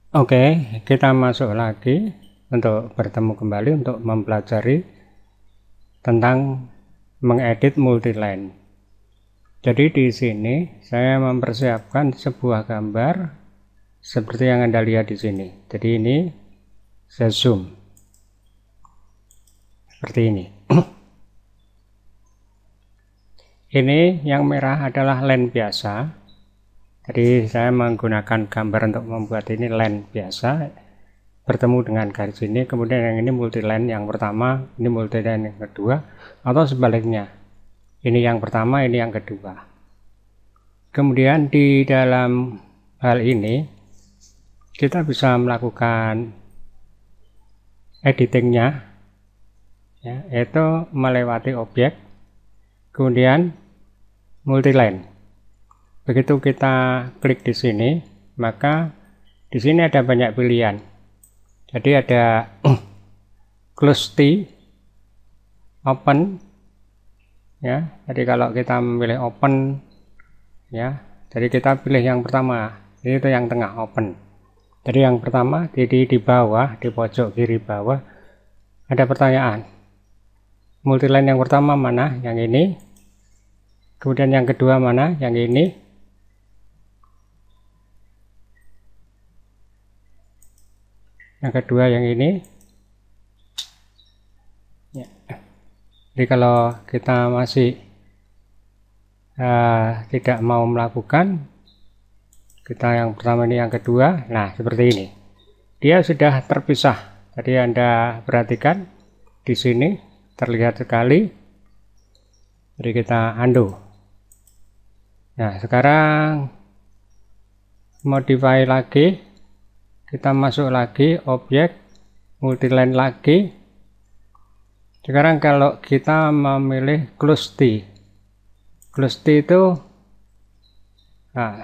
Oke, kita masuk lagi untuk bertemu kembali untuk mempelajari tentang mengedit multiline. Jadi di sini saya mempersiapkan sebuah gambar seperti yang Anda lihat di sini. Jadi ini saya zoom seperti ini. Ini yang merah adalah line biasa. Jadi saya menggunakan gambar untuk membuat ini line biasa bertemu dengan garis ini, kemudian yang ini multiline yang pertama, ini multiline yang kedua, atau sebaliknya, ini yang pertama, ini yang kedua. Kemudian di dalam hal ini kita bisa melakukan editingnya, ya, yaitu melewati objek, kemudian multiline. Begitu kita klik di sini, maka di sini ada banyak pilihan. Jadi ada close T, open, ya. Jadi kalau kita memilih open, ya, jadi kita pilih yang pertama. Ini itu yang tengah, open. Jadi yang pertama, di bawah, di pojok kiri bawah, ada pertanyaan. Multiline yang pertama mana? Yang ini. Kemudian yang kedua mana? Yang ini. Yang kedua yang ini, ya. Jadi kalau kita masih tidak mau melakukan, kita yang pertama ini, yang kedua, nah seperti ini, dia sudah terpisah. Jadi Anda perhatikan di sini terlihat sekali. Jadi kita undo. Nah sekarang modify lagi. Kita masuk lagi, objek, multiline lagi. Sekarang kalau kita memilih close T. Close T itu, nah,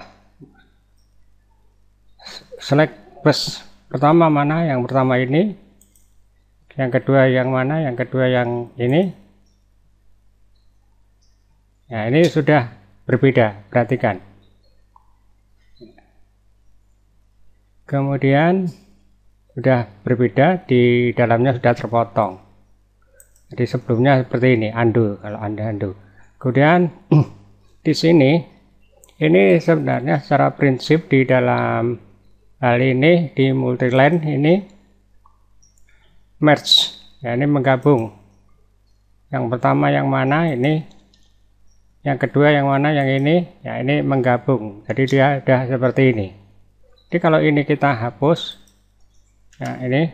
select bus pertama mana? Yang pertama ini. Yang kedua yang mana? Yang kedua yang ini. Nah ini sudah berbeda, perhatikan. Kemudian sudah berbeda, di dalamnya sudah terpotong. Jadi sebelumnya seperti ini, undo kalau Anda undo. Kemudian di sini, ini sebenarnya secara prinsip di dalam hal ini, di multiline ini merge, ya, ini menggabung. Yang pertama yang mana? Ini. Yang kedua yang mana? Yang ini. Ya ini menggabung. Jadi dia sudah seperti ini. Jadi kalau ini kita hapus, nah ini,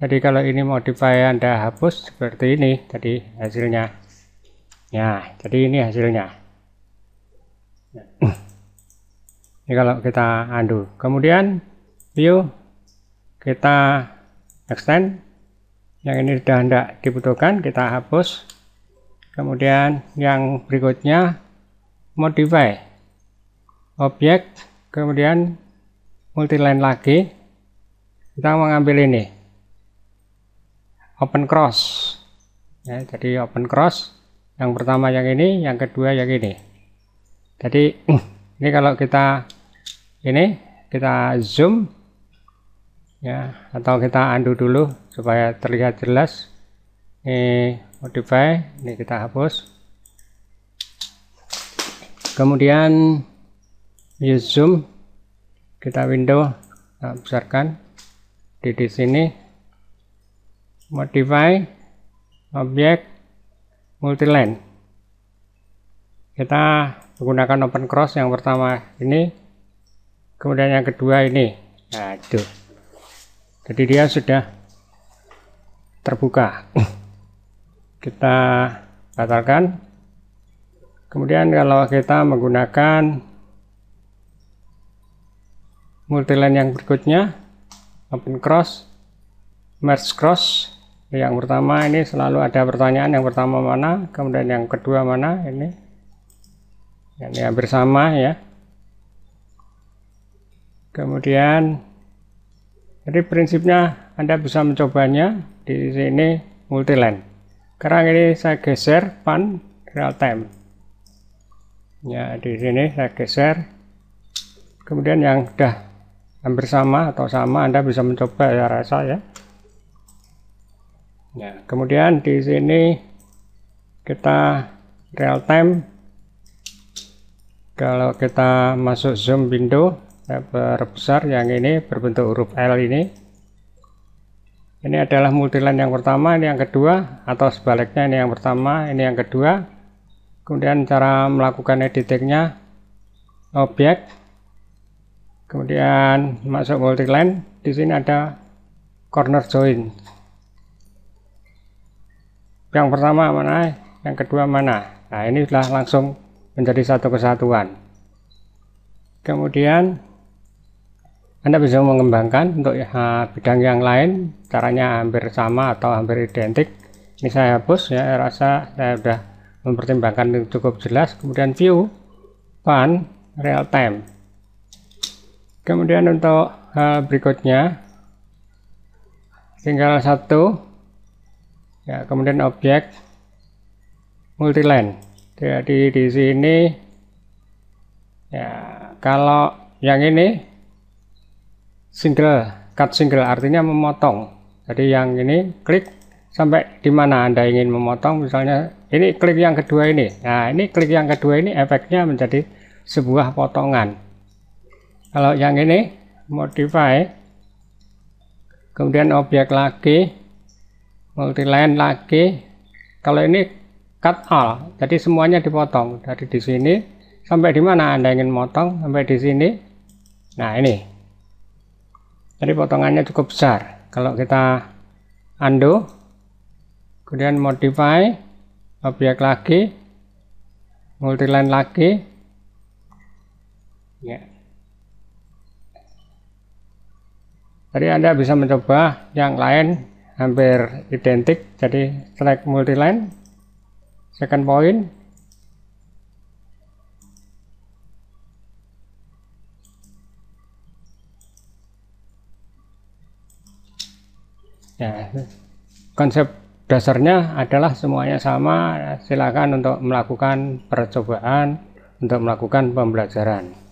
jadi kalau ini modify Anda hapus seperti ini, jadi hasilnya, ya, jadi ini hasilnya. Ini kalau kita undo, kemudian view, kita extend, yang ini sudah tidak dibutuhkan, kita hapus. Kemudian yang berikutnya modify, objek, kemudian multiline lagi, kita mengambil ini open cross, ya, jadi open cross, yang pertama yang ini, yang kedua yang ini. Jadi ini kalau kita ini, kita zoom, ya, atau kita undo dulu supaya terlihat jelas. Ini modify, ini kita hapus. Kemudian use zoom, kita window, kita besarkan di sini, modify, objek, multiline. Kita menggunakan open cross yang pertama ini, kemudian yang kedua ini. Nah itu, jadi dia sudah terbuka. Kita batalkan. Kemudian kalau kita menggunakan multiline yang berikutnya, open cross, merge cross, yang pertama ini selalu ada pertanyaan, yang pertama mana, kemudian yang kedua mana, ini hampir sama, ya. Kemudian jadi prinsipnya Anda bisa mencobanya di sini multiline. Sekarang ini saya geser pan real time, ya, di sini saya geser. Kemudian yang sudah hampir sama atau sama, Anda bisa mencoba ya rasa ya. Nah, kemudian di sini kita real time. Kalau kita masuk zoom window, perbesar yang ini berbentuk huruf L ini adalah multiline yang pertama, ini yang kedua, atau sebaliknya ini yang pertama, ini yang kedua. Kemudian cara melakukan editingnya, objek, kemudian masuk multiline. Di sini ada corner join. Yang pertama mana, yang kedua mana. Nah, ini sudah langsung menjadi satu kesatuan. Kemudian Anda bisa mengembangkan untuk bidang yang lain, caranya hampir sama atau hampir identik. Ini saya hapus ya, rasa saya sudah mempertimbangkan yang cukup jelas. Kemudian view, fun, real time. Kemudian untuk hal berikutnya tinggal satu ya, kemudian objek multiline. Jadi di sini ya, kalau yang ini cut single artinya memotong. Jadi yang ini klik sampai di mana Anda ingin memotong, misalnya ini klik yang kedua ini. Nah, ini klik yang kedua ini efeknya menjadi sebuah potongan. Kalau yang ini modify, kemudian objek lagi, multiline lagi. Kalau ini cut all, jadi semuanya dipotong dari di sini sampai di mana Anda ingin motong, sampai di sini. Nah, ini jadi potongannya cukup besar. Kalau kita undo, kemudian modify, objek lagi, multiline lagi ya. Jadi Anda bisa mencoba yang lain hampir identik. Jadi select multiline, second point, ya. Konsep dasarnya adalah semuanya sama. Silakan untuk melakukan percobaan, untuk melakukan pembelajaran.